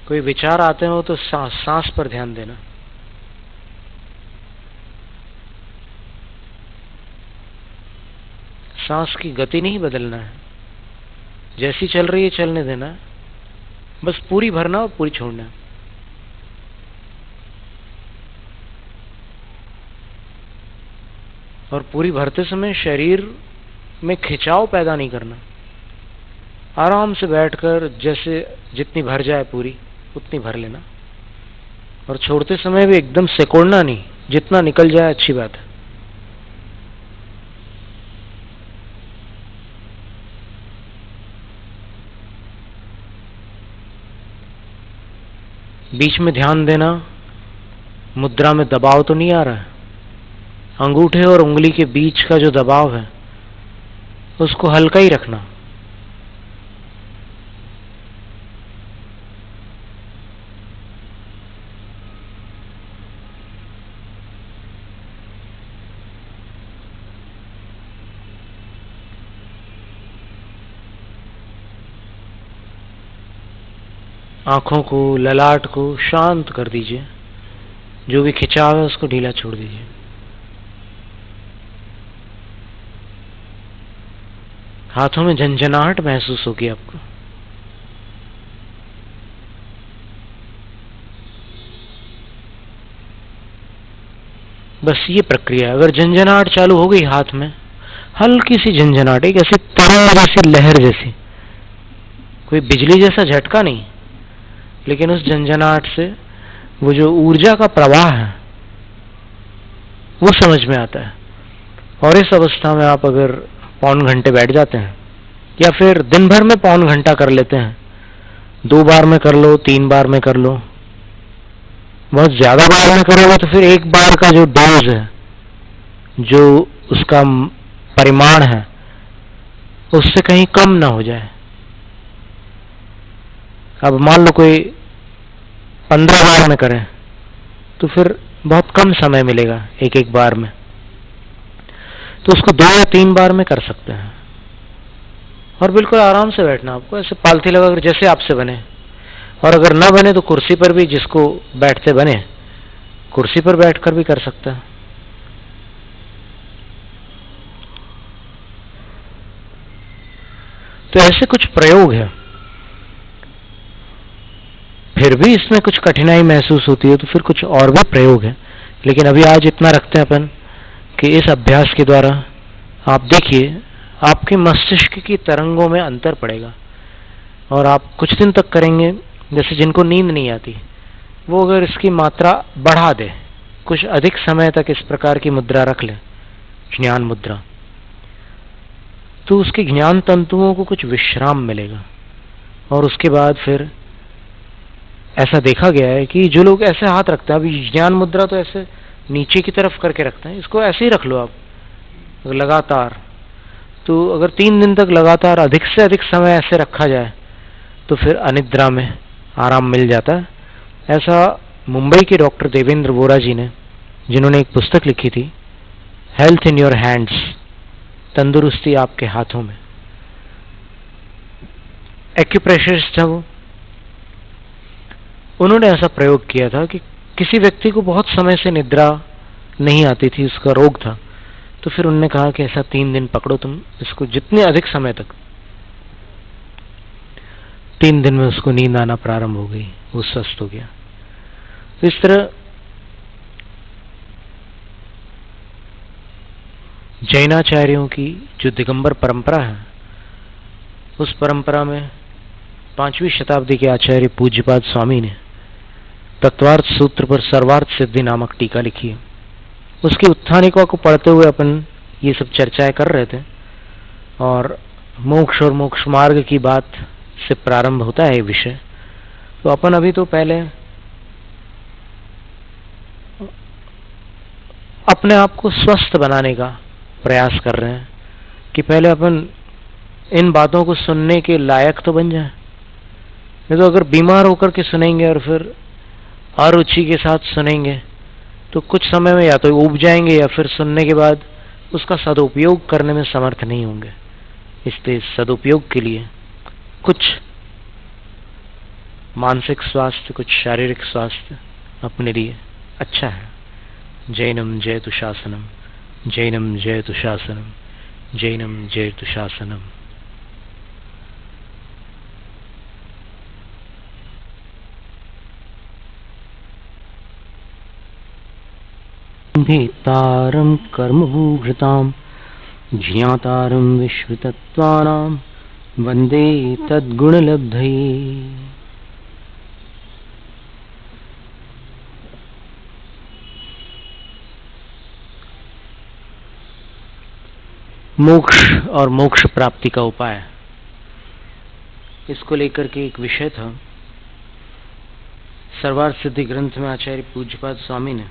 कोई विचार आते हो तो सांस पर ध्यान देना। सांस की गति नहीं बदलना है, जैसी चल रही है चलने देना, बस पूरी भरना और पूरी छोड़ना। और पूरी भरते समय शरीर में खिंचाव पैदा नहीं करना। आराम से बैठकर जैसे जितनी भर जाए पूरी उतनी भर लेना। और छोड़ते समय भी एकदम सिकोड़ना नहीं, जितना निकल जाए अच्छी बात है। बीच में ध्यान देना, मुद्रा में दबाव तो नहीं आ रहा है। अंगूठे और उंगली के बीच का जो दबाव है उसको हल्का ही रखना। आंखों को, ललाट को शांत कर दीजिए। जो भी खिंचाव है उसको ढीला छोड़ दीजिए। हाथों में झंझनाहट महसूस होगी आपको। बस ये प्रक्रिया। अगर झंझनाहट चालू हो गई हाथ में, हल्की सी झंझनाहट, एक ऐसी तरंग जैसी, लहर जैसी, कोई बिजली जैसा झटका नहीं, लेकिन उस झंझनाहट से वो जो ऊर्जा का प्रवाह है वो समझ में आता है। और इस अवस्था में आप अगर पौन घंटे बैठ जाते हैं या फिर दिन भर में पौन घंटा कर लेते हैं, 2 बार में कर लो, 3 बार में कर लो, बहुत ज्यादा बार में करोगे तो फिर एक बार का जो डोज है, जो उसका परिमाण है, उससे कहीं कम ना हो जाए। अब मान लो कोई 15 बार में करें तो फिर बहुत कम समय मिलेगा एक एक बार में, तो उसको 2 या 3 बार में कर सकते हैं। और बिल्कुल आराम से बैठना आपको, ऐसे पालथी लगाकर जैसे आपसे बने। और अगर ना बने तो कुर्सी पर भी, जिसको बैठते बने, कुर्सी पर बैठकर भी कर सकता है। तो ऐसे कुछ प्रयोग है। फिर भी इसमें कुछ कठिनाई महसूस होती है तो फिर कुछ और भी प्रयोग है, लेकिन अभी आज इतना रखते हैं अपन कि इस अभ्यास के द्वारा आप देखिए आपके मस्तिष्क की तरंगों में अंतर पड़ेगा। और आप कुछ दिन तक करेंगे, जैसे जिनको नींद नहीं आती वो अगर इसकी मात्रा बढ़ा दे, कुछ अधिक समय तक इस प्रकार की मुद्रा रख ले, ज्ञान मुद्रा, तो उसके ज्ञान तंतुओं को कुछ विश्राम मिलेगा। और उसके बाद फिर ऐसा देखा गया है कि जो लोग ऐसे हाथ रखते हैं, अभी ज्ञान मुद्रा तो ऐसे नीचे की तरफ करके रखते हैं, इसको ऐसे ही रख लो आप लगातार। तो अगर 3 दिन तक लगातार अधिक से अधिक समय ऐसे रखा जाए तो फिर अनिद्रा में आराम मिल जाता है। ऐसा मुंबई के डॉक्टर देवेंद्र वोरा जी ने, जिन्होंने एक पुस्तक लिखी थी हेल्थ इन योर हैंड्स, तंदुरुस्ती आपके हाथों में, एक्यूप्रेशरिस्ट था वो, उन्होंने ऐसा प्रयोग किया था कि किसी व्यक्ति को बहुत समय से निद्रा नहीं आती थी, उसका रोग था, तो फिर उन्होंने कहा कि ऐसा 3 दिन पकड़ो तुम इसको, जितने अधिक समय तक। 3 दिन में उसको नींद आना प्रारंभ हो गई, वो स्वस्थ हो गया। तो इस तरह जैनाचार्यों की जो दिगंबर परंपरा है, उस परंपरा में 5वीं शताब्दी के आचार्य पूज्यपाद स्वामी ने तत्वार्थ सूत्र पर सर्वार्थ सिद्धि नामक टीका लिखी है। उसकी उत्थानिका को पढ़ते हुए अपन ये सब चर्चाएं कर रहे थे। और मोक्ष और मोक्ष मार्ग की बात से प्रारंभ होता है ये विषय। तो अपन अभी तो पहले अपने आप को स्वस्थ बनाने का प्रयास कर रहे हैं कि पहले अपन इन बातों को सुनने के लायक तो बन जाए। नहीं तो अगर बीमार होकर के सुनेंगे और फिर अरुचि के साथ सुनेंगे तो कुछ समय में या तो ऊब जाएंगे या फिर सुनने के बाद उसका सदुपयोग करने में समर्थ नहीं होंगे। इसलिए सदुपयोग के लिए कुछ मानसिक स्वास्थ्य, कुछ शारीरिक स्वास्थ्य अपने लिए अच्छा है। जैनम जयतु शासनम, जैनम जयतु शासनम, जैनम जयतु शासनम। भेत्तारं कर्मभूभृतां ज्ञातारं विश्वतत्त्वानां वन्दे तद्गुणलब्धये। मोक्ष और मोक्ष प्राप्ति का उपाय, इसको लेकर के एक विषय था। सर्वार्थ सिद्धि ग्रंथ में आचार्य पूज्यपाद स्वामी ने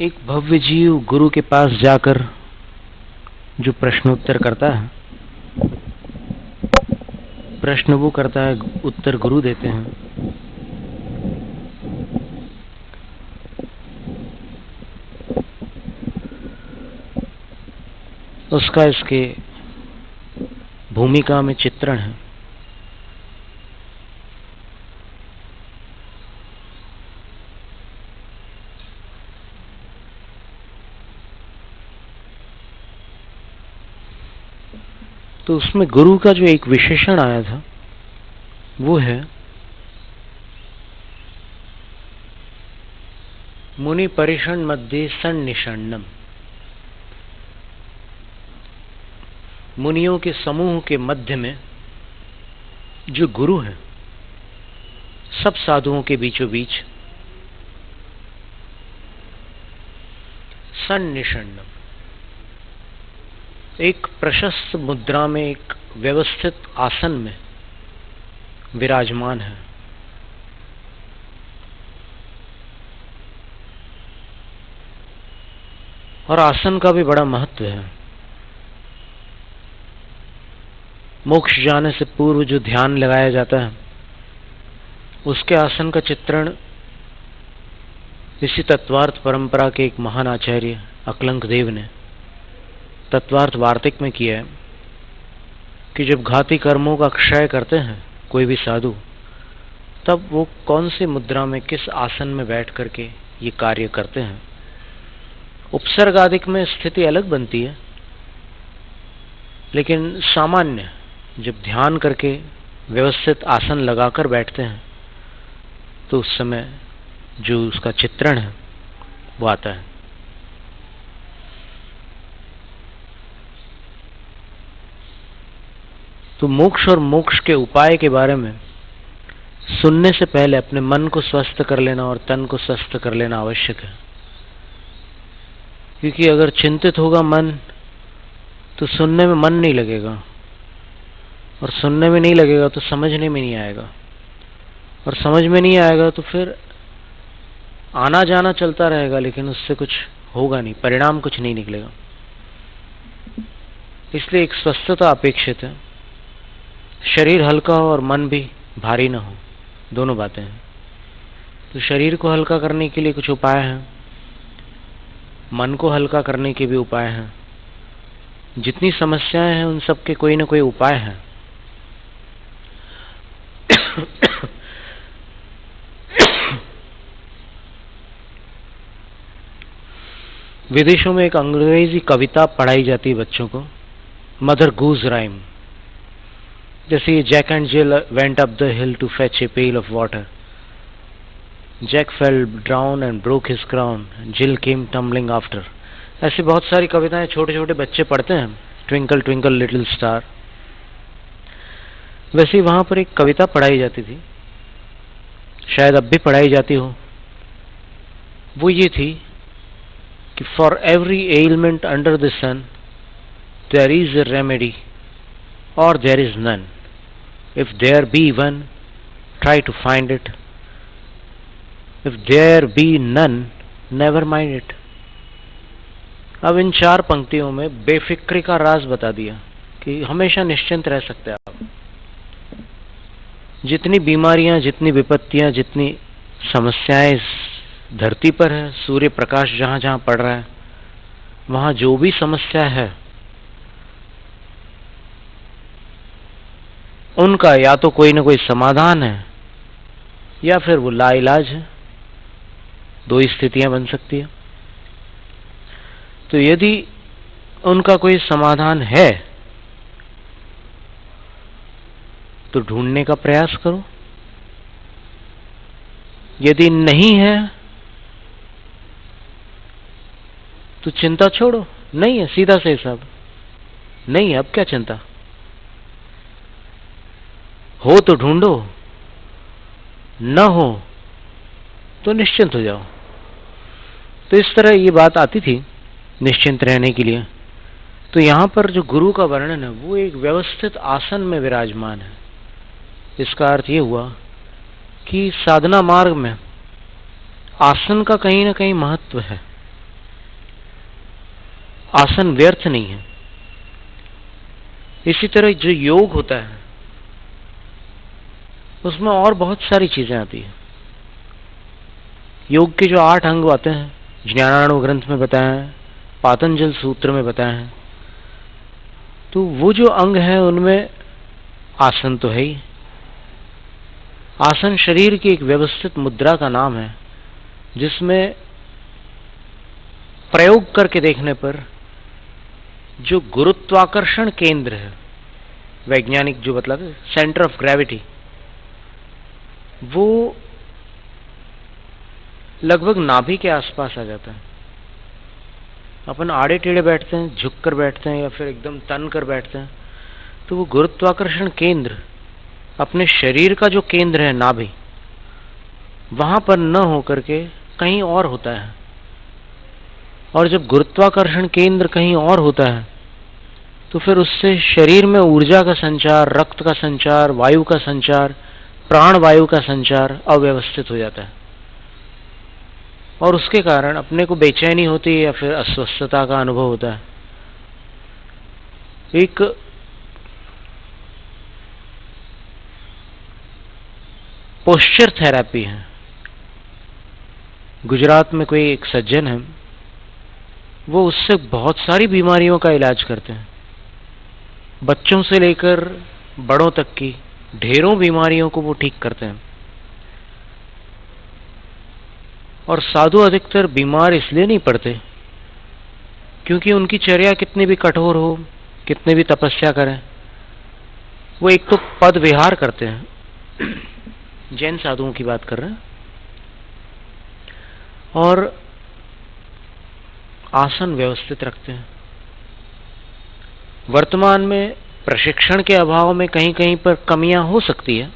एक भव्य जीव गुरु के पास जाकर जो प्रश्नोत्तर करता है, प्रश्न वो करता है, उत्तर गुरु देते हैं। उसका इसके भूमिका में चित्रण है। तो उसमें गुरु का जो एक विशेषण आया था वो है मुनि परिषण मध्य सन्निषण्णम। मुनियों के समूह के मध्य में जो गुरु है, सब साधुओं के बीचों बीच सन्निषण्णम, एक प्रशस्त मुद्रा में, एक व्यवस्थित आसन में विराजमान है। और आसन का भी बड़ा महत्व है। मोक्ष जाने से पूर्व जो ध्यान लगाया जाता है, उसके आसन का चित्रण इसी तत्वार्थ परंपरा के एक महान आचार्य अकलंक देव ने तत्वार्थ वार्तिक में किया है कि जब घाती कर्मों का क्षय करते हैं कोई भी साधु, तब वो कौन सी मुद्रा में, किस आसन में बैठ करके ये कार्य करते हैं। उपसर्ग आदिक में स्थिति अलग बनती है, लेकिन सामान्य जब ध्यान करके व्यवस्थित आसन लगाकर बैठते हैं तो उस समय जो उसका चित्रण है वो आता है। तो मोक्ष और मोक्ष के उपाय के बारे में सुनने से पहले अपने मन को स्वस्थ कर लेना और तन को स्वस्थ कर लेना आवश्यक है। क्योंकि अगर चिंतित होगा मन तो सुनने में मन नहीं लगेगा, और सुनने में नहीं लगेगा तो समझने में नहीं आएगा, और समझ में नहीं आएगा तो फिर आना जाना चलता रहेगा, लेकिन उससे कुछ होगा नहीं, परिणाम कुछ नहीं निकलेगा। इसलिए एक स्वस्थता अपेक्षित है। शरीर हल्का हो और मन भी भारी ना हो, दोनों बातें हैं। तो शरीर को हल्का करने के लिए कुछ उपाय हैं, मन को हल्का करने के भी उपाय हैं। जितनी समस्याएं हैं उन सब के कोई ना कोई उपाय है। विदेशों में एक अंग्रेजी कविता पढ़ाई जाती है बच्चों को, मदर गूज राइम। जैसे Jack and Jill went up the hill to fetch a pail of water, Jack fell down and broke his crown, Jill came tumbling after. ऐसी बहुत सारी कविताएं छोटे छोटे बच्चे पढ़ते हैं, ट्विंकल ट्विंकल लिटिल स्टार। वैसे ही वहां पर एक कविता पढ़ाई जाती थी, शायद अब भी पढ़ाई जाती हो। वो ये थी कि for every element under the sun there is a remedy or there is none. If there be one try to find it, if there be none never mind it. अब इन 4 पंक्तियों में बेफिक्री का राज बता दिया कि हमेशा निश्चिंत रह सकते हैं आप। जितनी बीमारियां, जितनी विपत्तियां, जितनी समस्याएं इस धरती पर है, सूर्य प्रकाश जहां जहां पड़ रहा है, वहां जो भी समस्या है उनका या तो कोई ना कोई समाधान है या फिर वो लाइलाज है। दो स्थितियां बन सकती है। तो यदि उनका कोई समाधान है तो ढूंढने का प्रयास करो, यदि नहीं है तो चिंता छोड़ो। नहीं है, सीधा से हिसाब, नहीं है, अब क्या चिंता, हो तो ढूंढो, न हो तो निश्चिंत हो जाओ। तो इस तरह ये बात आती थी निश्चिंत रहने के लिए। तो यहां पर जो गुरु का वर्णन है वो एक व्यवस्थित आसन में विराजमान है। इसका अर्थ ये हुआ कि साधना मार्ग में आसन का कहीं ना कहीं महत्व है। आसन व्यर्थ नहीं है। इसी तरह जो योग होता है उसमें और बहुत सारी चीजें आती है। योग के जो 8 अंग आते हैं, ज्ञानार्णव ग्रंथ में बताया है, पातंजल सूत्र में बताया है, तो वो जो अंग है उनमें आसन तो है ही। आसन शरीर की एक व्यवस्थित मुद्रा का नाम है जिसमें प्रयोग करके देखने पर जो गुरुत्वाकर्षण केंद्र है, वैज्ञानिक जो मतलब सेंटर ऑफ ग्रेविटी, वो लगभग नाभि के आसपास आ जाता है। अपन आड़े टेढ़े बैठते हैं, झुक कर बैठते हैं या फिर एकदम तन कर बैठते हैं, तो वो गुरुत्वाकर्षण केंद्र अपने शरीर का जो केंद्र है नाभि, वहां पर न होकर के कहीं और होता है। और जब गुरुत्वाकर्षण केंद्र कहीं और होता है तो फिर उससे शरीर में ऊर्जा का संचार, रक्त का संचार, वायु का संचार, प्राण वायु का संचार अव्यवस्थित हो जाता है और उसके कारण अपने को बेचैनी होती है या फिर अस्वस्थता का अनुभव होता है। एक पोस्चर थेरेपी है। गुजरात में कोई एक सज्जन है, वो उससे बहुत सारी बीमारियों का इलाज करते हैं, बच्चों से लेकर बड़ों तक की ढेरों बीमारियों को वो ठीक करते हैं। और साधु अधिकतर बीमार इसलिए नहीं पड़ते क्योंकि उनकी चर्या कितनी भी कठोर हो, कितने भी तपस्या करें, वो एक तो पद विहार करते हैं, जैन साधुओं की बात कर रहे हैं, और आसन व्यवस्थित रखते हैं। वर्तमान में प्रशिक्षण के अभाव में कहीं कहीं पर कमियां हो सकती है,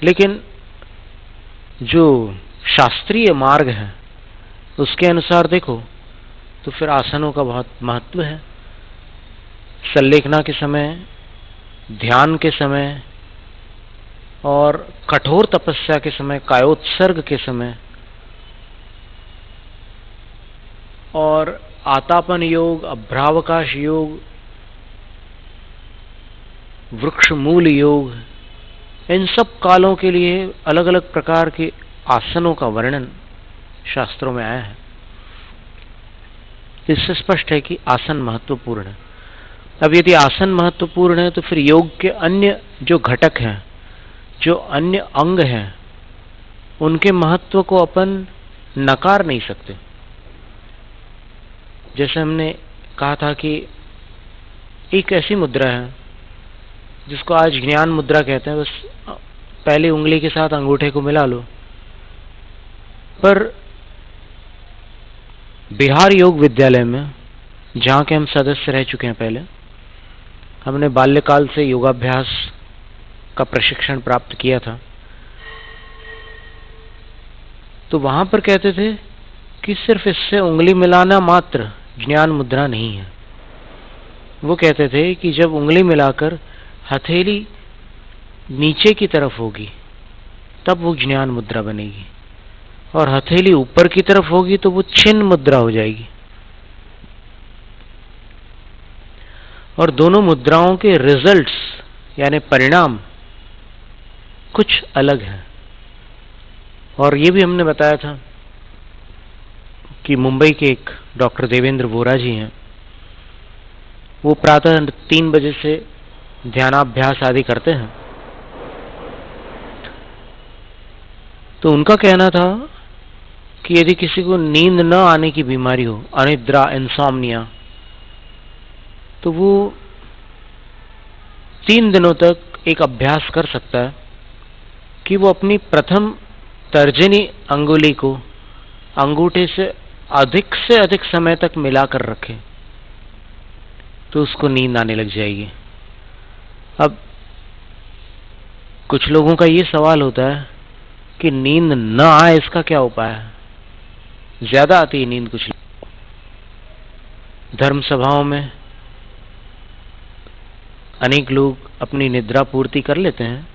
लेकिन जो शास्त्रीय मार्ग है उसके अनुसार देखो तो फिर आसनों का बहुत महत्व है। संलेखना के समय, ध्यान के समय और कठोर तपस्या के समय, कायोत्सर्ग के समय और आतापन योग, अभ्रावकाश योग, वृक्ष मूल योग, इन सब कालों के लिए अलग अलग प्रकार के आसनों का वर्णन शास्त्रों में आया है। इससे स्पष्ट है कि आसन महत्वपूर्ण है। अब यदि आसन महत्वपूर्ण है तो फिर योग के अन्य जो घटक हैं, जो अन्य अंग हैं, उनके महत्व को अपन नकार नहीं सकते। जैसे हमने कहा था कि एक ऐसी मुद्रा है जिसको आज ज्ञान मुद्रा कहते हैं, बस पहली उंगली के साथ अंगूठे को मिला लो। पर बिहार योग विद्यालय में, जहां के हम सदस्य रह चुके हैं, पहले हमने बाल्यकाल से योगाभ्यास का प्रशिक्षण प्राप्त किया था, तो वहां पर कहते थे कि सिर्फ इससे उंगली मिलाना मात्र ज्ञान मुद्रा नहीं है। वो कहते थे कि जब उंगली मिलाकर हथेली नीचे की तरफ होगी तब वो ज्ञान मुद्रा बनेगी, और हथेली ऊपर की तरफ होगी तो वो छिन्न मुद्रा हो जाएगी। और दोनों मुद्राओं के रिजल्ट्स यानी परिणाम कुछ अलग हैं। और ये भी हमने बताया था कि मुंबई के एक डॉक्टर देवेंद्र वोरा जी हैं, वो प्रातः 3 बजे से ध्यानाभ्यास आदि करते हैं। तो उनका कहना था कि यदि किसी को नींद न आने की बीमारी हो, अनिद्रा, इंसोम्निया, तो वो 3 दिनों तक एक अभ्यास कर सकता है कि वो अपनी प्रथम तर्जनी अंगुली को अंगूठे से अधिक समय तक मिलाकर रखे, तो उसको नींद आने लग जाएगी। अब कुछ लोगों का ये सवाल होता है कि नींद न आए इसका क्या उपाय है? ज्यादा आती है नींद कुछ धर्म सभाओं में, अनेक लोग अपनी निद्रा पूर्ति कर लेते हैं,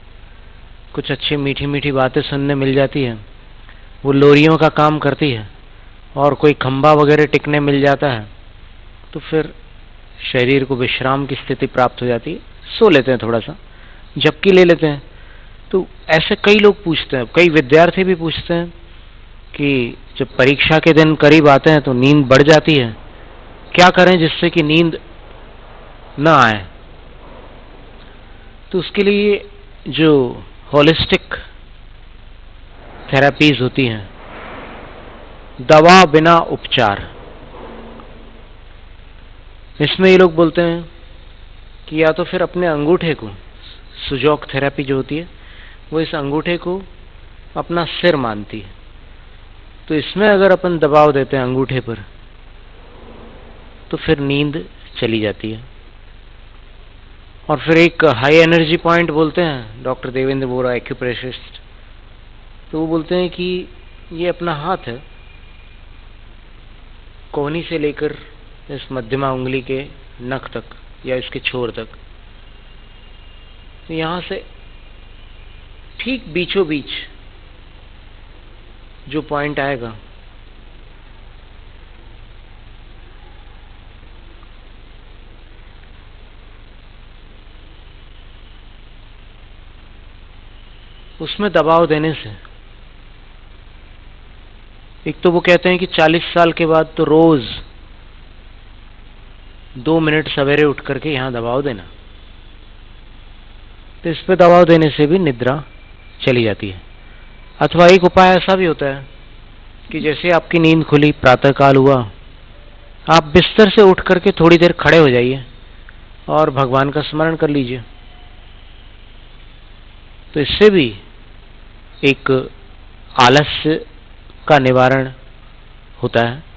कुछ अच्छी मीठी मीठी बातें सुनने मिल जाती है, वो लोरियों का काम करती है, और कोई खंबा वगैरह टिकने मिल जाता है, तो फिर शरीर को विश्राम की स्थिति प्राप्त हो जाती है, सो लेते हैं, थोड़ा सा झपकी ले लेते हैं। तो ऐसे कई लोग पूछते हैं, कई विद्यार्थी भी पूछते हैं कि जब परीक्षा के दिन करीब आते हैं तो नींद बढ़ जाती है, क्या करें जिससे कि नींद न आए? तो उसके लिए जो होलिस्टिक थेरेपीज होती हैं, दवा बिना उपचार, इसमें ये लोग बोलते हैं कि या तो फिर अपने अंगूठे को, सुजोक थेरेपी जो होती है, वो इस अंगूठे को अपना सिर मानती है, तो इसमें अगर अपन दबाव देते हैं अंगूठे पर, तो फिर नींद चली जाती है। और फिर एक हाई एनर्जी पॉइंट बोलते हैं डॉक्टर देवेंद्र वोरा, एक्यूप्रेशरिस्ट, तो वो बोलते हैं कि ये अपना हाथ है, कोहनी से लेकर इस मध्यमा उंगली के नख तक या इसके छोर तक, तो यहां से ठीक बीचों बीच जो पॉइंट आएगा, उसमें दबाव देने से, एक तो वो कहते हैं कि 40 साल के बाद तो रोज 2 मिनट सवेरे उठ करके यहां दबाव देना, तो इस पे दबाव देने से भी निद्रा चली जाती है। अथवा एक उपाय ऐसा भी होता है कि जैसे आपकी नींद खुली, प्रातःकाल हुआ, आप बिस्तर से उठ करके थोड़ी देर खड़े हो जाइए और भगवान का स्मरण कर लीजिए, तो इससे भी एक आलस्य का निवारण होता है।